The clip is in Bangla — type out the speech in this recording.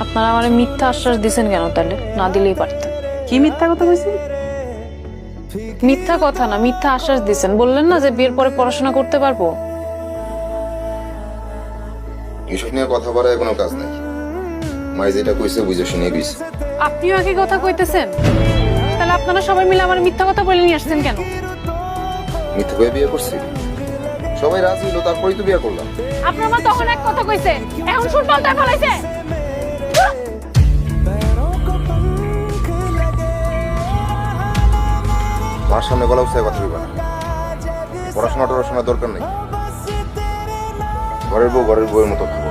আপনারা আমারে মিথ্যা আশ্বাস দিছেন কেন তাহলে? না দিলেই পারতেন। কি মিথ্যা কথা কইছি? মিথ্যা কথা না, মিথ্যা আশ্বাস দিছেন। বললেন না যে বিয়ের পরে পড়াশোনা করতে পারবো। এসব নিয়ে কথা বলার কোনো কাজ নাই। মাই যেটা কইছে বুঝে শুনে কইছে। আপনিও একই কথা কইতেছেন? তাহলে আপনারা সবাই মিলে আমার মিথ্যা কথা বলে নিয়ে আসছেন কেন? মিথ্যে করে বিয়ে করছি, সবাই রাজি হলো, তারপরেই তো বিয়ে করলাম। আপনার মা তখন এক কথা কইছে, এখন শুন পাল্টা ফলাইছে। মার সামনে গলা উৎসাহে কথা বলবা না। পড়াশোনা টড়াশোনার দরকার নেই। ঘরের বউ ঘরের বউয়ের মতো থাকো।